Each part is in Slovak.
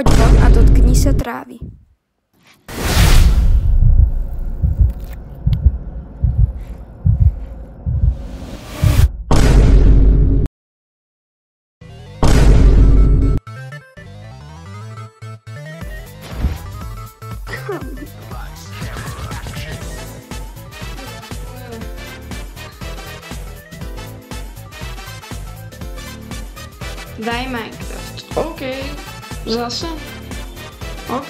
Choď von a dotkni sa trávy. Daj Minecraft. OK. Zase? OK.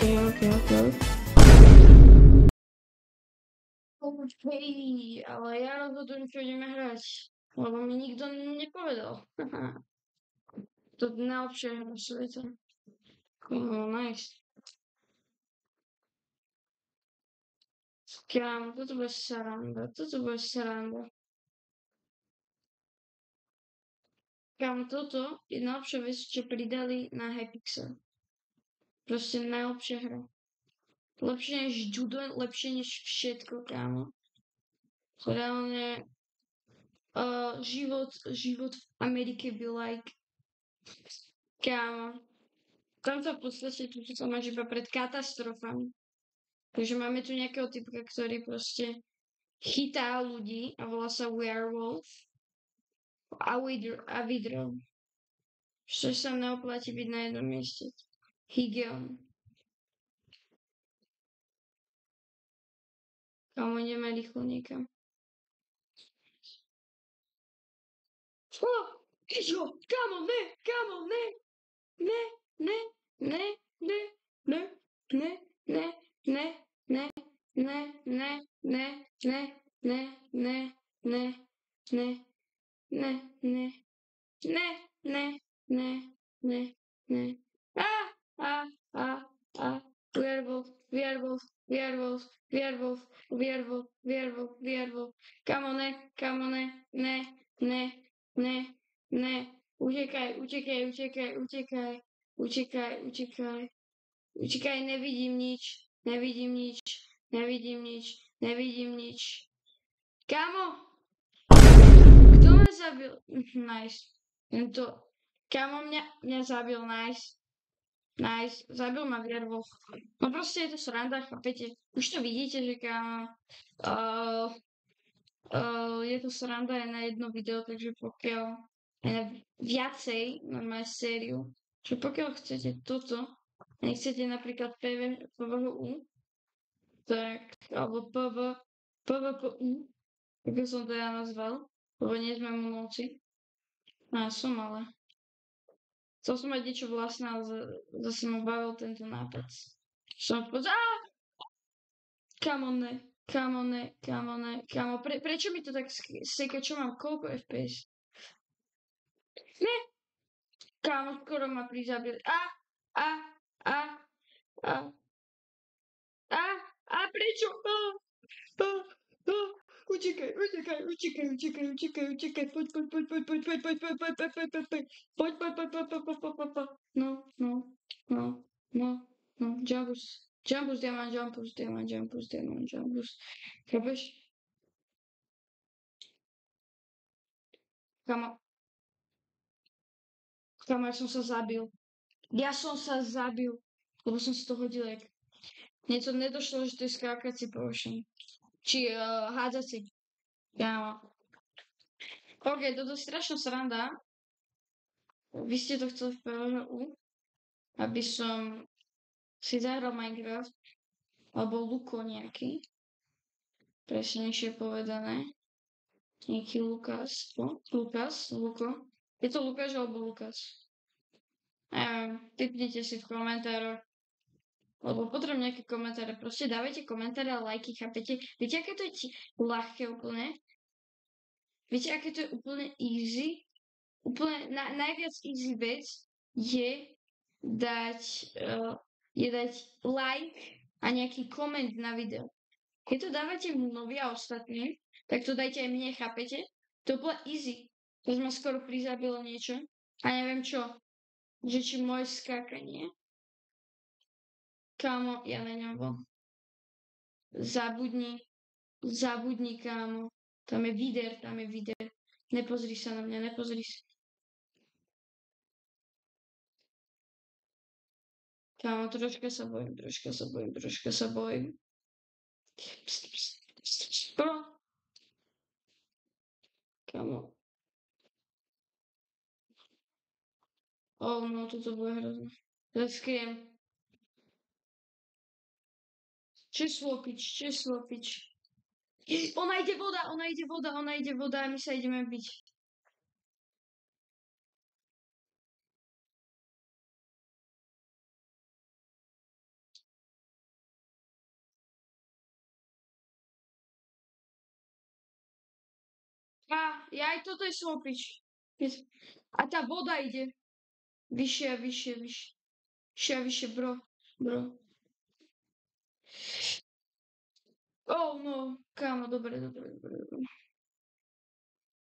Hej, ale ja rozhodujem, čo ideme hrať. Lebo mi nikto nepovedal. To je najlepšia hra sveta. Nice. Kámo, toto bude sranda. Kámo, toto je najlepšia vec, čo pridali na Hypixel. Proste najlepšia hra. Lepšie než judo, lepšie než všetko, kámo. Reálne život v Amerike by like. Kámo. Tam sa v podstate tu sa máš iba pred katastrofami. Takže máme tu nejakého typka, ktorý proste chytá ľudí a volá sa Werewolf a vydrel. Čo sa neoplatí byť na jednom mieste. Higeon. Kámo, ideme rýchlo niekam. Kámo, ne. Werewolf. Kámo, ne. Utekaj, nevidím nič. Kámo! Kto ma zabil? Nice. Kámo mňa zabil, nice. Zabil ma Werewolf. No proste je to sranda, chápete? Už to vidíte, že kámo... je to sranda aj na jedno video, takže pokiaľ aj na viacej normálne sériu, že pokiaľ chcete toto, nechcete napríklad PvU, tak, alebo PvPU, ako som to ja nazval, lebo nie sme Monovci. No ja som, ale chcel som mať niečo vlastné, ale zase ma bavil tento nápad. Som povedal, Kámo, prečo mi to tak seka, čo mám, koľko FPS? Ne! Kámo, skoro ma prizabili. Prečo? Utekaj. Poď. No. Jumpus, diamant. Chápeš? Kámo, ja som sa zabil. Lebo som si to hodil jak. Niečo nedošlo, že to je skákací potion. Či hádzací. Kámo. OK, toto je strašná sranda. Vy ste to chceli v PvU, aby som si zahral Minecraft, alebo Luko nejaký. Presnejšie povedané. Nejaký Lukas. Luko. Je to Lukáš alebo Lukas? Neviem, tipnite si v komentároch. Lebo potrebujem nejaké komentáre. Proste dávajte komentáre a lajky, chápete? Viete, aké to je ľahké úplne? Viete, aké to je úplne easy? Úplne najviac easy vec je dať like a nejaký koment na video. Keď to dávate mnohí a ostatní, tak to dajte aj mne, chápete? To bolo easy. To ma skoro prizabilo niečo. A neviem čo. Že či moje skákanie. Kámo, ja na ňom bol. Zabudni, kámo. Tam je vider. Nepozri sa na mňa. Kámo, troška sa bojím. Bro. Kámo. Oh no, toto bude hrozné. Zaskriem. Česlopič. Ona ide voda a my sa ideme byť. Aj toto je slopič. A tá voda ide. Vyššie, bro. Oh no, kámo, dobre.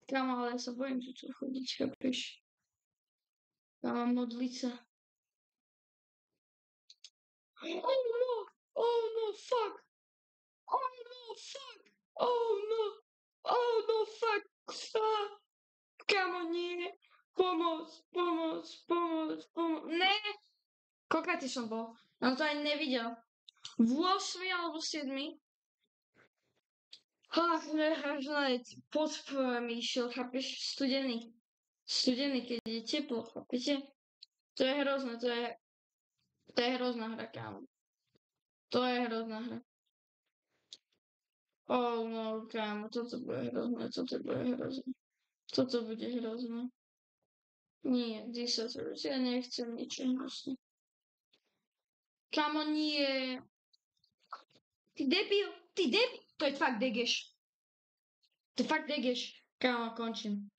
Kámo, ale ja sa bojím tu chodiť, chápeš? Kámo, modliť sa. Oh no, fuck. Oh no, fuck. Kámo, nie. Pomoc. Ne. Koľkátý som bol? Ja to ani nevidel. V 8 alebo 7. Pod mi išiel, chápeš? Studený, keď je teplo, chápete? To je hrozné, to je hrozná hra, kámo. To je hrozná hra. Oh no, kámo, toto bude hrozné. Toto bude hrozné. Nie, Disasters, ja nechcem nič hrozné. Kámo, nie. Ty debil. To je fakt degeš. Kámo, končím.